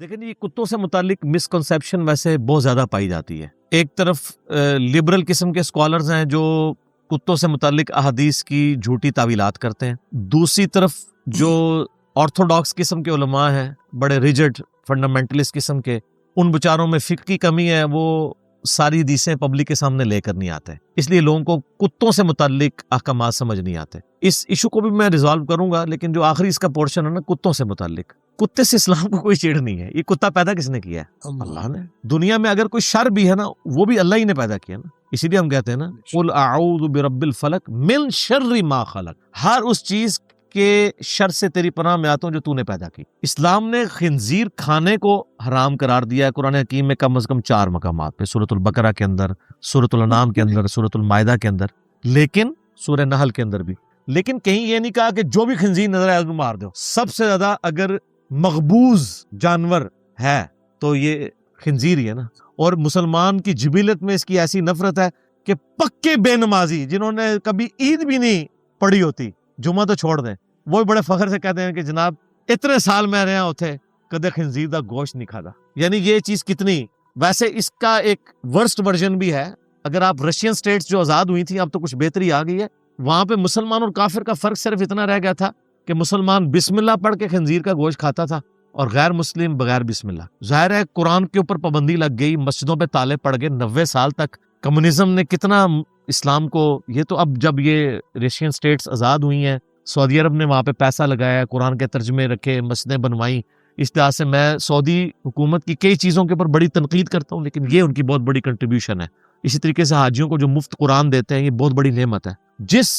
लेकिन ये कुत्तों से मुतालिक मिसकंसेप्शन वैसे बहुत ज्यादा पाई जाती है। एक तरफ लिबरल किस्म के स्कॉलर्स हैं जो कुत्तों से मुतालिक अहादीस की झूठी तावीलात करते हैं, दूसरी तरफ जो ऑर्थोडॉक्स किस्म के उलमा हैं, बड़े रिजिड फंडामेंटलिस्ट किस्म के, उन बेचारों में फिक्र की कमी है, वो सारी हदीसें पब्लिक के सामने लेकर नहीं आते, इसलिए लोगों को कुत्तों से मुतालिक अहकामात समझ नहीं आते। इस इशू को भी मैं रिजॉल्व करूंगा, लेकिन जो आखिरी इसका पोर्शन है ना कुत्तों से मुतालिक, कुत्ते से इस्लाम को कोई छेड़ नहीं है। ये कुत्ता पैदा किसने किया है? अल्लाह ने। दुनिया में अगर कोई शर भी है ना, वो भी अल्लाह ही ने पैदा किया ना। इसीलिए हम कहते हैं ना, कुल अऊज़ु बिरब्बिल फलक मिन शर्रि मा खलक, हर उस चीज के शर से तेरी पनाह में आता हूं जो तूने पैदा की। इस्लाम ने खिंजीर खाने को हराम करार दिया है कुरान हकीम में कम से कम 4 मकामात पे, सूरतुल बकरा के अंदर, सूरतुल अनाम के अंदर, सूरतुल मायदा के अंदर, लेकिन सूरह नहल के अंदर भी। लेकिन कहीं ये नहीं कहा कि जो भी खिंजीर नजर आए उसको मार दो। सबसे ज्यादा अगर मकबूज जानवर है तो ये खिंजीर ही है ना। और मुसलमान की जिबिलत में इसकी ऐसी नफरत है कि पक्के बेनमाजी जिन्होंने कभी ईद भी नहीं पढ़ी होती, जुमा तो छोड़ दें, वो भी बड़े फख्र से कहते हैं कि जनाब इतने साल मैं रहा होते कदे खिंजीर दा गोश्त नहीं खाता। यानी ये चीज कितनी, वैसे इसका एक वर्स्ट वर्जन भी है। अगर आप रशियन स्टेट्स जो आजाद हुई थी, अब तो कुछ बेहतरी आ गई है, वहां पे मुसलमान और काफिर का फर्क सिर्फ इतना रह गया था कि मुसलमान बिस्मिल्लाह पढ़ के खिंजीर का गोश्त खाता था और गैर मुस्लिम बगैर बिस्मिल्लाह। जाहिर है कुरान के ऊपर पाबंदी लग गई, मस्जिदों पे ताले पड़ गए। 90 साल तक कम्युनिज्म ने कितना इस्लाम को, ये तो अब जब ये रशियन स्टेट्स आजाद हुई हैं, सऊदी अरब ने वहां पे पैसा लगाया, कुरान के तर्जमे रखे, मस्जिदें बनवाई। इस तरह से मैं सऊदी हुकूमत की कई चीजों के ऊपर बड़ी तनकीद करता हूँ, लेकिन ये उनकी बहुत बड़ी कंट्रीब्यूशन है। इसी तरीके से हाजियों को जो मुफ्त कुरान देते हैं, ये बहुत बड़ी नेमत है। जिस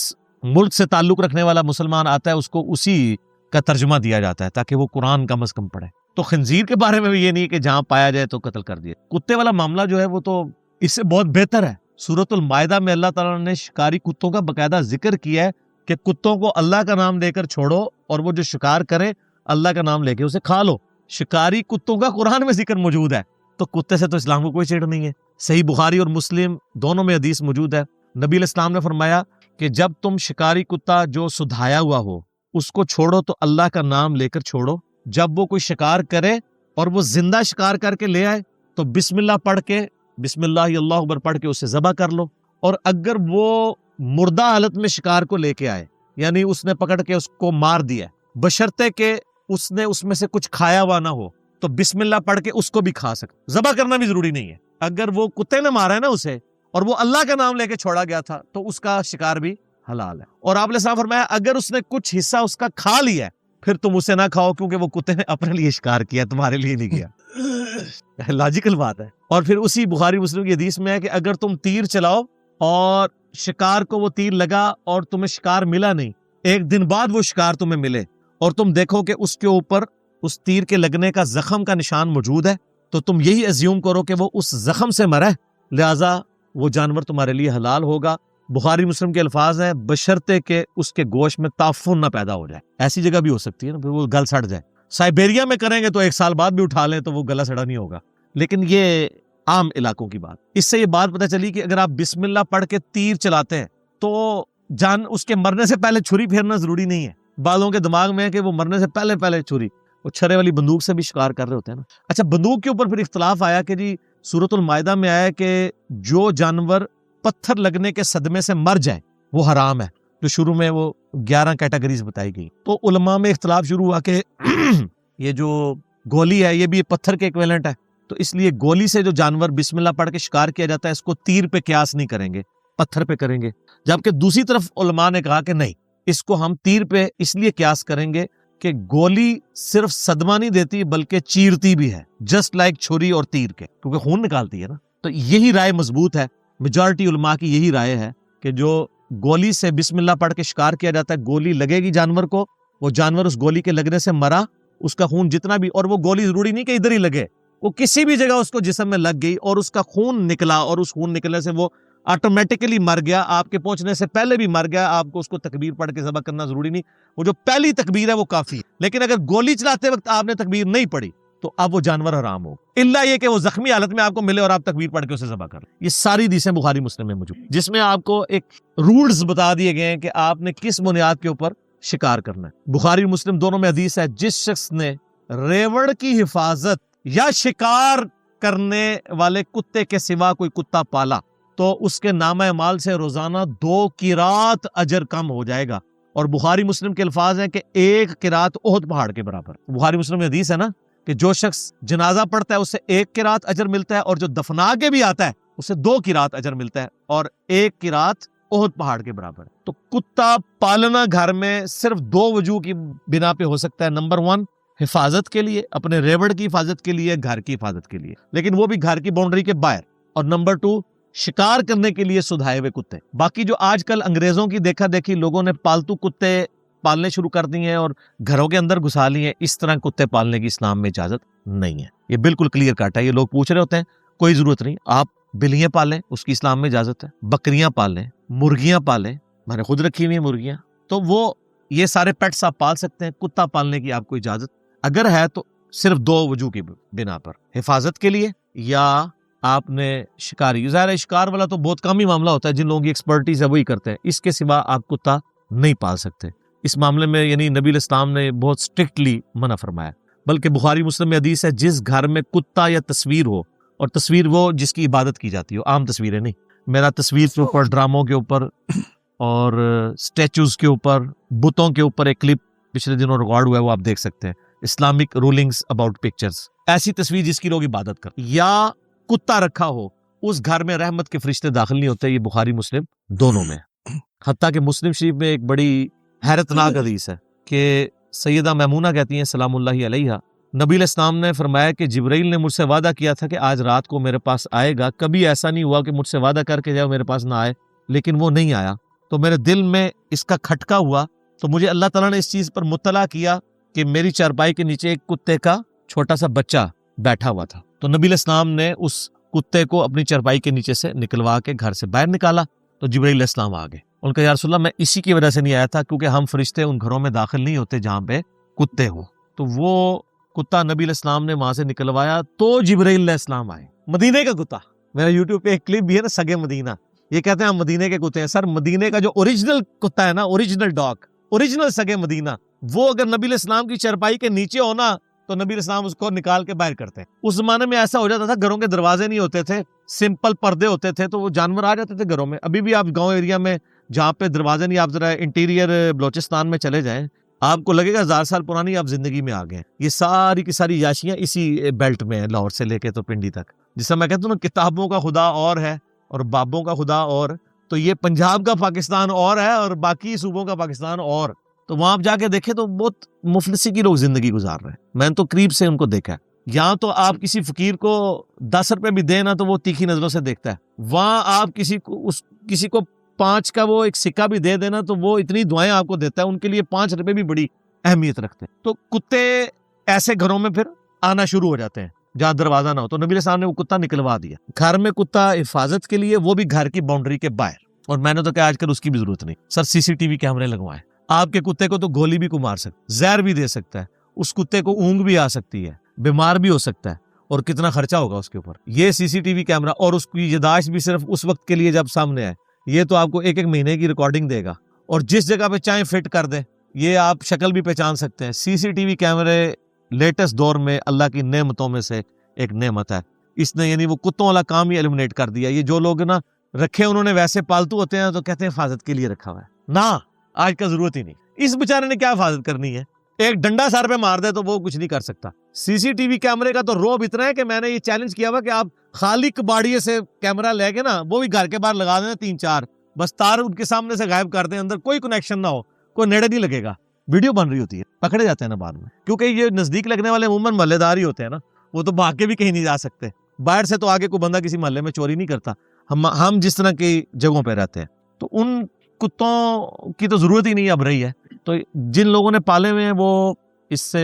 मुल्क से ताल्लुक रखने वाला मुसलमान आता है उसको उसी का तर्जुमा दिया जाता है ताकि वो कुरान कम से कम पढ़े। तो खंजीर के बारे में भी ये नहीं कि जहां पाया जाए तो कत्ल कर दिए। कुत्ते वाला मामला जो है वो तो इससे बहुत बेहतर है। सूरतुल मायदा में अल्लाह ताला ने शिकारी कुत्तों का बकायदा जिक्र किया है कि कुत्तों को अल्लाह का नाम लेकर छोड़ो और वो जो शिकार करे अल्लाह का नाम लेके उसे खा लो। शिकारी कुत्तों का कुरान में जिक्र मौजूद है, तो कुत्ते से तो इस्लाम को कोई छेड़ नहीं है। सही बुखारी और मुस्लिम दोनों में हदीस मौजूद है। नबी इस्लाम ने फरमाया कि जब तुम शिकारी कुत्ता जो सुधाया हुआ हो उसको छोड़ो तो अल्लाह का नाम लेकर छोड़ो। जब वो कोई शिकार करे और वो जिंदा शिकार करके ले आए तो बिस्मिल्लाह पढ़ के, बिस्मिल्लाह अल्लाह अकबर पढ़ के उसे ज़बह कर लो। और अगर वो मुर्दा हालत में शिकार को लेके आए, यानी उसने पकड़ के उसको मार दिया, बशर्ते के उसने उसमें से कुछ खाया हुआ ना हो, तो बिस्मिल्लाह पढ़ के उसको भी खा सकते। ज़बह करना भी जरूरी नहीं है। अगर वो कुत्ते ने मारा है ना उसे और वो अल्लाह का नाम लेके छोड़ा गया था तो उसका शिकार भी हलाल है। और आपने साफ फरमाया अगर उसने कुछ हिस्सा उसका खा लिया फिर तुम उसे ना खाओ, क्योंकि वो कुत्ते ने अपने लिए शिकार किया, तुम्हारे लिए नहीं किया। लॉजिकल बात है। और फिर उसी बुखारी मुस्लिम की हदीस में है कि अगर तुम तीर चलाओ और शिकार को वो तीर लगा और तुम्हें शिकार मिला नहीं, एक दिन बाद वो शिकार तुम्हें मिले और तुम देखो कि उसके ऊपर उस तीर के लगने का जख्म का निशान मौजूद है, तो तुम यही अज्यूम करो कि वो उस जख्म से मरा है, लिहाजा वो जानवर तुम्हारे लिए हलाल होगा। बुखारी मुस्लिम के अल्फाज हैं बशर्ते के उसके गोश्त में ताफुन ना पैदा हो जाए। ऐसी जगह भी हो सकती है ना, फिर वो गल सड़ जाए। साइबेरिया में करेंगे तो 1 साल बाद भी उठा लें तो वो गला सड़ा नहीं होगा, लेकिन ये आम इलाकों की बात। इससे ये बात पता चली कि अगर आप बिस्मिल्लाह पढ़ के तीर चलाते हैं तो जान उसके मरने से पहले छुरी फेरना जरूरी नहीं है। बालों के दिमाग में है कि वो मरने से पहले पहले छुरी, वो छर्रे वाली बंदूक से भी शिकार कर रहे होते हैं ना। अच्छा, बंदूक के ऊपर फिर इख्तलाफ आया कि जी सूरतुल मायदा में आया कि जो जानवर पत्थर लगने के सदमे से मर जाए वो हराम है। जो शुरू में वो 11 कैटेगरीज बताई गई, तो उलमा में इख्तलाफ शुरू हुआ कि ये जो गोली है ये भी पत्थर के इक्विवेलेंट है, तो इसलिए गोली से जो जानवर बिस्मिल्लाह पढ़ के शिकार किया जाता है इसको तीर पे क्यास नहीं करेंगे, पत्थर पे करेंगे। जबकि दूसरी तरफ उलमा ने कहा कि नहीं, इसको हम तीर पे इसलिए क्यास करेंगे कि गोली सिर्फ सदमा नहीं देती बल्कि चीरती भी है, जस्ट लाइक छुरी और तीर के, क्योंकि खून निकालती है ना। तो यही राय मजबूत है, मेजॉरिटी उलमा की यही राय है कि जो गोली से बिस्मिल्लाह पढ़ के शिकार किया जाता है, गोली लगेगी जानवर को, वो जानवर उस गोली के लगने से मरा, उसका खून जितना भी, और वो गोली जरूरी नहीं कि इधर ही लगे, वो किसी भी जगह उसको जिस्म में लग गई और उसका खून निकला और उस खून निकलने से वो ऑटोमेटिकली मर गया, आपके पहुंचने से पहले भी मर गया, आपको उसको तकबीर पढ़ के ज़बह करना जरूरी नहीं, वो जो पहली तकबीर है वो काफी है। लेकिन अगर गोली चलाते वक्त आपने तकबीर नहीं पढ़ी तो अब वो जानवर हराम हो, इल्ला ये कि वो जख्मी हालत में आपको मिले और आप तकबीर पढ़ के उसे ज़बह कर। ये सारी हदीसें बुखारी मुस्लिम में मौजूद, जिसमें आपको एक रूल्स बता दिए गए हैं कि आपने किस बुनियाद के ऊपर शिकार करना है। बुखारी मुस्लिम दोनों में हदीस है, जिस शख्स ने रेवड़ की हिफाजत या शिकार करने वाले कुत्ते के सिवा कोई कुत्ता पाला तो उसके नामा माल से रोजाना 2 किरात अजर कम हो जाएगा। और बुखारी मुस्लिम के अल्फाज हैं कि 1 किरात ओहद पहाड़ के बराबर। बुखारी मुस्लिम में हदीस है ना कि जो शख्स जनाजा पढ़ता है उससे 1 किरात अजर मिलता है, और जो दफना के भी आता है उससे 2 किरात अजर मिलता है, और 1 किरात ओहद पहाड़ के बराबर। तो कुत्ता पालना घर में सिर्फ 2 वजूह की बिना पे हो सकता है। नंबर 1, हिफाजत के लिए, अपने रेवड़ की हिफाजत के लिए, घर की हिफाजत के लिए, लेकिन वो भी घर की बाउंड्री के बाहर। और नंबर 2, शिकार करने के लिए सुधाए हुए कुत्ते। बाकी जो आजकल अंग्रेजों की देखा देखी लोगों ने पालतू कुत्ते पालने शुरू कर दिए हैं और घरों के अंदर घुसा लिए हैं, इस तरह कुत्ते पालने की इस्लाम में इजाजत नहीं है। ये बिल्कुल क्लियर कट है। ये लोग पूछ रहे होते हैं, कोई जरूरत नहीं। आप बिल्लियां पालें, उसकी इस्लाम में इजाजत है। बकरियां पालें, मुर्गियां पालें, मैंने खुद रखी हुई है मुर्गियां, तो वो ये सारे पेट्स आप पाल सकते हैं। कुत्ता पालने की आपको इजाजत अगर है तो सिर्फ 2 वजूह की बिना पर, हिफाजत के लिए या आपने शिकारी। ज़ाहिर है शिकार वाला तो बहुत कम ही मामला होता है, जिन लोगों की एक्सपर्टीज है वही करते हैं। इसके सिवा आप कुत्ता नहीं पाल सकते। इस मामले में यानी नबी इस्लाम ने बहुत स्ट्रिक्टली मना फरमाया। बल्कि बुखारी मुस्लिम में हदीस है, जिस घर में कुत्ता या तस्वीर हो, और तस्वीर वो जिसकी इबादत की जाती हो, आम तस्वीरें नहीं। मेरा तस्वीर के ऊपर, ड्रामों के ऊपर और स्टैचूज के ऊपर, बुतों के ऊपर एक क्लिप पिछले दिनों रिकॉर्ड हुआ है, वो आप देख सकते हैं, इस्लामिक रूलिंग्स अबाउट पिक्चर्स। ऐसी तस्वीर जिसकी लोग इबादत कर, या कुत्ता रखा हो, उस घर में रहमत के फरिश्ते दाखिल नहीं होते। ये बुखारी मुस्लिम दोनों में। हत्ता कि मुस्लिम शरीफ में एक बड़ी हैरतनाक हदीस है कि सैयदा मैमूना कहती हैं सलामुल्लाहि अलैहा, नबी इस्लाम ने फरमाया कि जिब्राइल ने मुझसे वादा किया था कि आज रात को मेरे पास आएगा। कभी ऐसा नहीं हुआ कि मुझसे वादा करके जाए मेरे पास ना आए, लेकिन वो नहीं आया। तो मेरे दिल में इसका खटका हुआ, तो मुझे अल्लाह ताला ने इस चीज पर मुत्तला किया कि मेरी चारपाई के नीचे एक कुत्ते का छोटा सा बच्चा बैठा हुआ था। तो नबी इस्लाम ने उस कुत्ते को अपनी चारपाई के नीचे से निकलवा के घर से बाहर निकाला। तो जिब्राइल इस्लाम आ गए। उनका या रसूलल्लाह, मैं इसी की वजह से नहीं आया था क्योंकि हम फरिश्ते उन घरों में दाखिल नहीं होते जहां पे कुत्ते हो। तो वो कुत्ता नबी इस्लाम ने वहां से निकलवाया तो जिब्राइल इस्लाम आए। मदीने का कुत्ता, मेरा यूट्यूब पे एक क्लिप भी है ना, सगे मदीना। ये कहते हैं हम मदीने के कुत्ते हैं। सर, मदीने का जो ओरिजिनल कुत्ता है ना, ओरिजिनल डॉग, ओरिजिनल सगे मदीना, वो अगर नबी इस्लाम की चारपाई के नीचे हो ना, तो नबी इस्लाम उसको निकाल के बाहर करते हैं। उस जमाने में ऐसा हो जाता था, घरों के दरवाजे नहीं होते थे, सिंपल पर्दे होते थे, तो वो जानवर आ जाते थे घरों में। अभी भी आप गांव एरिया में जहाँ पे दरवाजे नहीं, आप जरा इंटीरियर बलोचिस्तान में चले जाएं, आपको लगेगा 1000 साल पुरानी आप जिंदगी में आ गए। ये सारी की सारी याशियां इसी बेल्ट में है, लाहौर से लेके तो पिंडी तक। जिससे मैं कहता हूँ ना, किताबों का खुदा और है और बाबों का खुदा और, तो ये पंजाब का पाकिस्तान और है और बाकी सूबों का पाकिस्तान और। तो वहां आप जाके देखे तो बहुत मुफलिसी की लोग जिंदगी गुजार रहे हैं। मैंने तो करीब से उनको देखा है। यहाँ तो आप किसी फकीर को 10 रुपए भी देना तो वो तीखी नजरों से देखता है। वहां आप किसी को 5 का वो एक सिक्का भी दे देना तो वो इतनी दुआएं आपको देता है। उनके लिए 5 रुपए भी बड़ी अहमियत रखते हैं। तो कुत्ते ऐसे घरों में फिर आना शुरू हो जाते हैं जहां दरवाजा ना हो। तो नबी साहब ने वो कुत्ता निकलवा दिया। घर में कुत्ता हिफाजत के लिए, वो भी घर की बाउंड्री के बाहर। और मैंने तो कहा आजकल उसकी भी जरूरत नहीं। सर, सीसीटीवी कैमरे लगवाएं। आपके कुत्ते को तो गोली भी को मार सकता, जहर भी दे सकता है, उस कुत्ते को ऊंघ भी आ सकती है, बीमार भी हो सकता है, और कितना खर्चा होगा उसके ऊपर। ये सीसीटीवी कैमरा और उसकी यादाश्त भी सिर्फ उस वक्त के लिए जब सामने आए। ये तो आपको 1-1 महीने की रिकॉर्डिंग देगा, और जिस जगह पे चाहे फिट कर दे, ये आप शक्ल भी पहचान सकते हैं। सीसीटीवी कैमरे लेटेस्ट दौर में अल्लाह की नेमतों में से एक नेमत है। इसने यानी वो कुत्तों वाला काम ही एलिमिनेट कर दिया। ये जो लोग ना रखे उन्होंने वैसे पालतू होते हैं तो कहते हैं हिफाजत के लिए रखा हुआ है ना, आज का जरूरत ही नहीं। इस बेचारे ने क्या हिफाजत करनी है, एक डंडा सर पे मार दे तो वो कुछ नहीं कर सकता। सीसीटीवी कैमरे का तो रोब इतना है कि मैंने ये चैलेंज किया हुआ कि आप खाली कबाड़िए से कैमरा लेके ना, वो भी घर के बाहर लगा देना 3-4, बस तार उनके सामने से गायब कर दें, अंदर कोई कनेक्शन ना हो, कोई नेड़े नहीं लगेगा। वीडियो बन रही होती है, पकड़े जाते हैं ना बाद में, क्योंकि ये नजदीक लगने वाले अमूमन मोहल्लेदार ही होते हैं ना, वो तो भाग के भी कहीं नहीं जा सकते। बाहर से तो आगे कोई बंदा किसी मोहल्ले में चोरी नहीं करता। हम जिस तरह की जगहों पे रहते हैं, तो उन कुत्तों की तो जरूरत ही नहीं अब रही है। तो जिन लोगों ने पाले हुए हैं वो इससे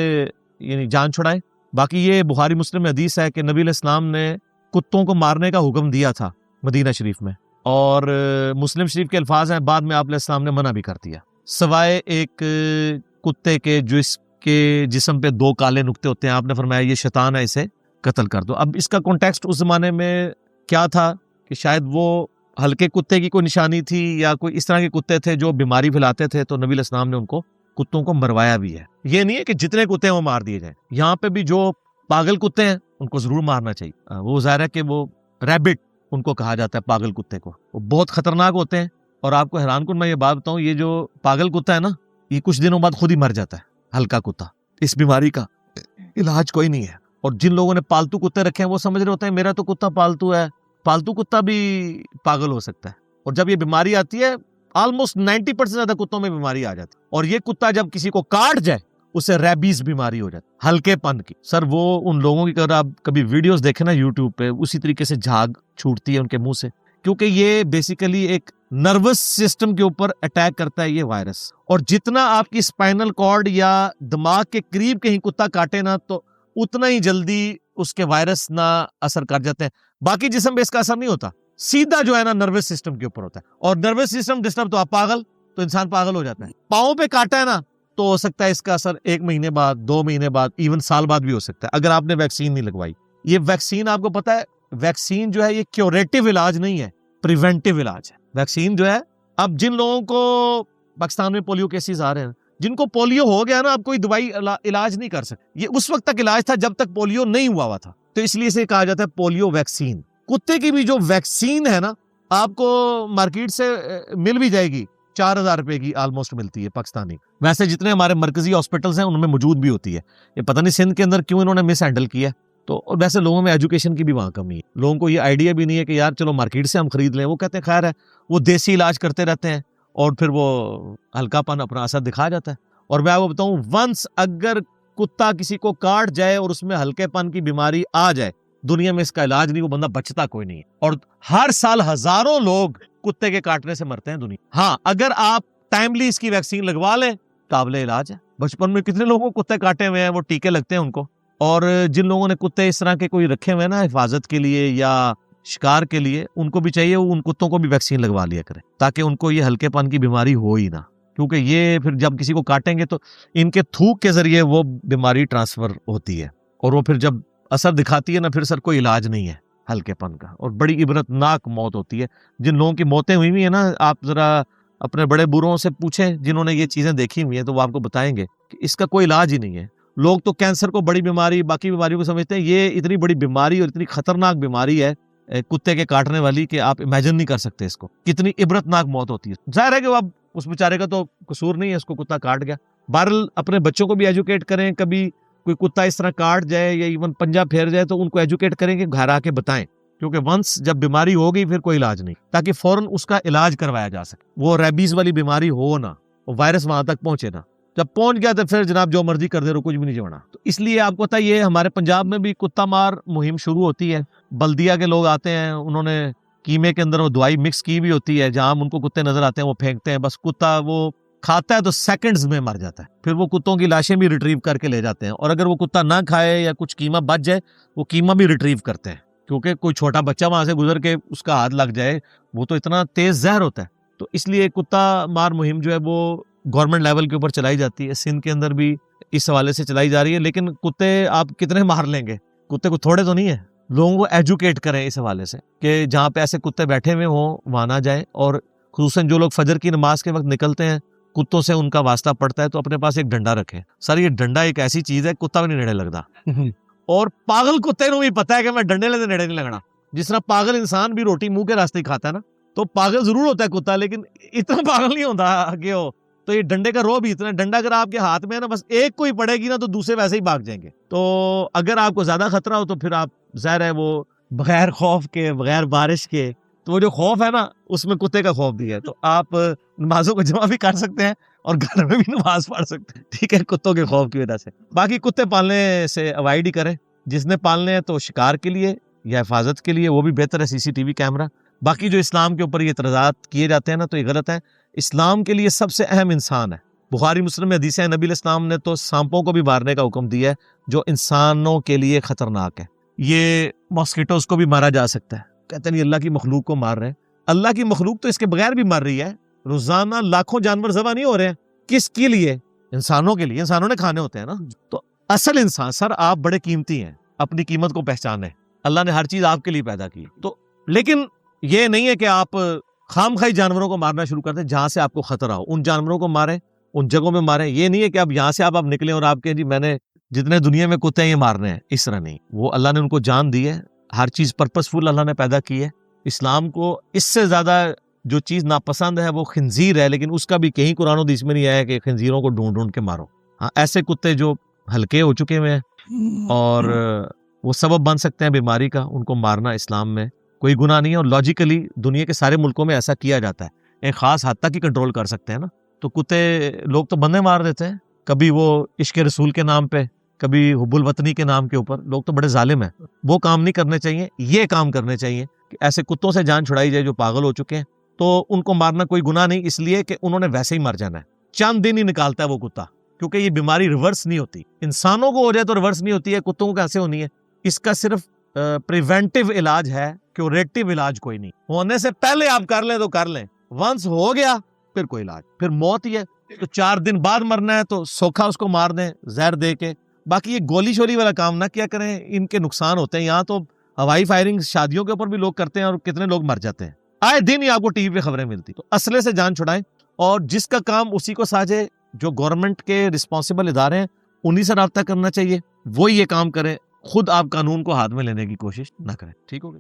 यानी जान छुड़ाए। बाकी ये बुखारी मुस्लिम में हदीस है कि नबी इस्लाम ने कुत्तों को मारने का हुक्म दिया था मदीना शरीफ में, और मुस्लिम शरीफ के अल्फाज हैं, बाद में आप इस्लाम ने मना भी कर दिया, सवाए एक कुत्ते के जिसके जिस्म पे 2 काले नुक्ते होते हैं। आपने फरमाया ये शैतान है, इसे कत्ल कर दो। अब इसका कॉन्टेक्स्ट उस जमाने में क्या था कि शायद वो हल्के कुत्ते की कोई निशानी थी या कोई इस तरह के कुत्ते थे जो बीमारी फैलाते थे, तो नबी इस्लाम ने उनको कुत्तों को मरवाया भी है। ये नहीं है कि जितने कुत्ते हैं वो मार दिए जाए। यहाँ पे भी जो पागल कुत्ते हैं उनको जरूर मारना चाहिए। वो जाहिर है कि वो रैबिट उनको कहा जाता है, पागल कुत्ते को, वो बहुत खतरनाक होते हैं। और आपको हैरान कुन मैं ये बात बताऊं, ये जो पागल कुत्ता है ना, ये कुछ दिनों बाद खुद ही मर जाता है, हल्का कुत्ता। इस बीमारी का इलाज कोई नहीं है। और जिन लोगों ने पालतू कुत्ते रखे हैं वो समझ रहे होते हैं मेरा तो कुत्ता पालतू है, पालतू कुत्ता भी पागल हो सकता है। और जब ये बीमारी आती है, ऑलमोस्ट 90% ज्यादा कुत्तों में बीमारी आ जाती है। और ये कुत्ता जब किसी को काट जाए उसे रेबीज बीमारी हो जाती है, हल्केपन की। सर वो उन लोगों की, अगर आप कभी वीडियोस देखें ना यूट्यूब पे, उसी तरीके से झाग छूटती है उनके मुंह से, क्योंकि ये बेसिकली एक नर्वस सिस्टम के ऊपर अटैक करता है ये वायरस। और जितना आपकी स्पाइनल कॉर्ड या दिमाग के करीब कहीं कुत्ता काटे ना, तो उतना ही जल्दी उसके वायरस ना असर कर जाते हैं। बाकी जिस्म पे इसका असर नहीं होता, सीधा जो है ना नर्वस सिस्टम के ऊपर होता है। और नर्वस सिस्टम डिस्टर्ब तो आप पागल, तो इंसान पागल हो जाता है। पाँव पे काटा है ना, तो हो सकता है इसका असर 1 महीने बाद, 2 महीने बाद, इवन साल बाद भी हो सकता है, अगर आपने वैक्सीन नहीं लगवाई। ये वैक्सीन, आपको पता है, वैक्सीन जो है ये क्योरेटिव इलाज नहीं है, प्रिवेंटिव इलाज है वैक्सीन जो है। अब जिन लोगों को पाकिस्तान में पोलियो केसेस आ रहे हैं, जिनको पोलियो हो गया ना, अब कोई दवाई इलाज नहीं कर सकते। ये उस वक्त तक इलाज था जब तक पोलियो नहीं हुआ था, तो इसलिए इसे कहा जाता है पोलियो वैक्सीन। कुत्ते की भी जो वैक्सीन है ना, आपको मार्केट से मिल भी जाएगी, 4,000 रुपए की ऑलमोस्ट मिलती है पाकिस्तानी। वैसे जितने हमारे मरकजी हॉस्पिटल्स हैं उनमें मौजूद भी होती है। ये पता नहीं सिंध के अंदर क्यों इन्होंने मिस हैंडल किया। तो और वैसे लोगों में एजुकेशन की भी वहां कमी है, लोगों को ये आइडिया भी नहीं है कि यार चलो मार्केट से हम खरीद लें। वो कहते हैं खैर है, वो देसी इलाज करते रहते हैं और फिर वो हल्कापन अपना असर दिखा जाता है। और मैं आपको बताऊं, वंस अगर कुत्ता किसी को काट जाए और उसमें हल्केपन की बीमारी आ जाए, दुनिया में इसका इलाज नहीं, वो बंदा बचता कोई नहीं है। और हर साल हजारों लोग कुत्ते के काटने से मरते हैं दुनिया। हाँ, अगर आप टाइमली इसकी वैक्सीन लगवा लें, काबिले इलाज है। बचपन में कितने लोगों को कुत्ते काटे हुए हैं, वो टीके लगते हैं उनको। और जिन लोगों ने कुत्ते इस तरह के कोई रखे हुए हैं ना हिफाजत के लिए या शिकार के लिए, उनको भी चाहिए उन कुत्तों को भी वैक्सीन लगवा लिया करें, ताकि उनको ये हल्केपन की बीमारी हो ही ना। क्योंकि ये फिर जब किसी को काटेंगे तो इनके थूक के जरिए वो बीमारी ट्रांसफर होती है, और वो फिर जब असर दिखाती है ना, फिर सर कोई इलाज नहीं है हल्केपन का, और बड़ी इबरतनाक मौत होती है। जिन लोगों की मौतें हुई हुई है ना, आप जरा अपने बड़े बूढ़ों से पूछें जिन्होंने ये चीजें देखी हुई है, तो वो आपको बताएंगे कि इसका कोई इलाज ही नहीं है। लोग तो कैंसर को बड़ी बीमारी, बाकी बीमारियों को समझते हैं, ये इतनी बड़ी बीमारी और इतनी खतरनाक बीमारी है कुत्ते के काटने वाली कि आप इमेजिन नहीं कर सकते इसको, कितनी इबरतनाक मौत होती है। जाहिर है कि अब उस बेचारे का तो कसूर नहीं है, इसको कुत्ता काट गया। बहरहाल अपने बच्चों को भी एजुकेट करें, कभी कोई कुत्ता इस तरह काट जाए या इवन पंजा फेर जाए तो उनको एजुकेट करें कि घर आके बताएं, क्योंकि वंस जब बीमारी हो गई फिर कोई इलाज नहीं, ताकि फौरन उसका इलाज करवाया जा सके। वो रेबीज वाली बीमारी हो ना, वो वायरस वहां तक पहुंचे ना, जब पहुंच गया तो फिर जनाब जो मर्जी कर दे रहो, कुछ भी नहीं जोड़ना। तो इसलिए आपको पता है, हमारे पंजाब में भी कुत्ता मार मुहिम शुरू होती है। बल्दिया के लोग आते हैं, उन्होंने कीमे के अंदर वो दवाई मिक्स की भी होती है, जहां उनको कुत्ते नजर आते हैं वो फेंकते हैं, बस कुत्ता वो खाता है तो सेकंड्स में मर जाता है। फिर वो कुत्तों की लाशें भी रिट्रीव करके ले जाते हैं, और अगर वो कुत्ता ना खाए या कुछ कीमा बच जाए, वो कीमा भी रिट्रीव करते हैं, क्योंकि कोई छोटा बच्चा वहां से गुजर के उसका हाथ लग जाए, वो तो इतना तेज जहर होता है। तो इसलिए कुत्ता मार मुहिम जो है वो गवर्नमेंट लेवल के ऊपर चलाई जाती है, सिंध के अंदर भी इस हवाले से चलाई जा रही है। लेकिन कुत्ते आप कितने मार लेंगे, कुत्ते को थोड़े तो नहीं है। लोगों को एजुकेट करें इस हवाले से कि जहाँ पे ऐसे कुत्ते बैठे हुए हों वहां ना जाए। और खुसूसन जो लोग फजर की नमाज के वक्त निकलते हैं, कुत्तों से उनका वास्ता पड़ता है, तो अपने पास एक डंडा रखें। सर ये डंडा एक ऐसी चीज है, कुत्ता भी नहीं नेड़े लगता। और पागल कुत्ते को भी पता है कि मैं डंडे लेने नेड़े नहीं लगना। जिस तरह पागल इंसान भी रोटी मुंह के रास्ते खाता है ना, तो पागल जरूर होता है कुत्ता, लेकिन इतना पागल नहीं होता आगे हो। तो ये डंडे का रो भी इतना, डंडा अगर आपके हाथ में है ना, बस एक कोई पड़ेगी ना तो दूसरे वैसे ही भाग जाएंगे। तो अगर आपको ज्यादा खतरा हो तो फिर आप जाहिर है वो बगैर खौफ के, बगैर बारिश के, तो वो जो खौफ है ना उसमें कुत्ते का खौफ भी है। तो आप नमाजों को जमा भी कर सकते हैं और घर में भी नमाज पढ़ सकते हैं, ठीक है, कुत्तों के खौफ की वजह से। बाकी कुत्ते पालने से अवॉइड ही करें। जिसने पालने हैं तो शिकार के लिए या हिफाजत के लिए, वो भी बेहतर है CCTV कैमरा। बाकी जो इस्लाम के ऊपर ये इतराज़ात किए जाते हैं ना, तो ये गलत है। इस्लाम के लिए सबसे अहम इंसान है। बुखारी मुस्लिम में हदीस है, नबी इस्लाम ने तो सांपों को भी मारने का हुक्म दिया है जो इंसानों के लिए खतरनाक है। ये मॉस्किटोज को भी मारा जा सकता है। कहते नहीं अल्लाह की मखलूक को मार रहे हैं, अल्लाह की मखलूक तो इसके बगैर भी मर रही है। रोजाना लाखों जानवर ज़बह नहीं हो रहे हैं, किसके लिए? इंसानों के लिए। इंसानों ने खाने होते हैं ना। तो असल इंसान, सर आप बड़े कीमती हैं, अपनी कीमत को पहचाने। अल्लाह ने हर चीज आपके लिए पैदा की। तो लेकिन ये नहीं है कि आप खामखाई जानवरों को मारना शुरू करते हैं जहां से आपको खतरा हो। उन जानवरों को मारें, उन जगहों में मारें। ये नहीं है कि अब यहां से आप निकले और आपके जी मैंने जितने दुनिया में कुत्ते हैं ये मारने हैं, इस तरह नहीं। वो अल्लाह ने उनको जान दी है, हर चीज पर्पसफुल अल्लाह ने पैदा की है। इस्लाम को इससे ज्यादा जो चीज नापसंद है वो खिंजीर है, लेकिन उसका भी कहीं कुरान हदीस में नहीं आया कि खिंजीरों को ढूंढ ढूंढ के मारो। हाँ, ऐसे कुत्ते जो हल्के हो चुके हुए हैं और वो सबब बन सकते हैं बीमारी का, उनको मारना इस्लाम में कोई गुनाह नहीं है। और लॉजिकली दुनिया के सारे मुल्कों में ऐसा किया जाता है, एक खास हद तक ही कंट्रोल कर सकते हैं ना। तो कुत्ते लोग तो बंदे मार देते हैं, कभी वो इश्क रसूल के नाम पे, कभी हुब्बुल वतनी के नाम के ऊपर। लोग तो बड़े जालिम हैं, वो काम नहीं करने चाहिए, ये काम करने चाहिए कि ऐसे कुत्तों से जान छुड़ाई जाए जो पागल हो चुके हैं। तो उनको मारना कोई गुनाह नहीं, इसलिए कि उन्होंने वैसे ही मर जाना है। चंद दिन ही निकालता है वो कुत्ता, क्योंकि ये बीमारी रिवर्स नहीं होती। इंसानों को हो जाए तो रिवर्स नहीं होती है, कुत्तों को कैसे होनी है? इसका सिर्फ प्रिवेंटिव इलाज है, क्यूरेटिव इलाज कोई नहीं। होने से पहले आप कर लें तो कर लें, वंस हो गया फिर कोई इलाज, फिर मौत ही है। तो 4 दिन बाद मरना है तो सोखा उसको मार दें जहर दे के। बाकी ये गोली शोली वाला काम ना क्या करें, इनके नुकसान होते हैं। यहाँ तो हवाई फायरिंग शादियों के ऊपर भी लोग करते हैं और कितने लोग मर जाते हैं, आए दिन ही आपको टीवी पे खबरें मिलती। तो असले से जान छुड़ाएं, और जिसका काम उसी को साझे। जो गवर्नमेंट के रिस्पॉन्सिबल इदारे हैं उन्हीं से राब्ता करना चाहिए, वो ये काम करें। खुद आप कानून को हाथ में लेने की कोशिश ना करें। ठीक होगा।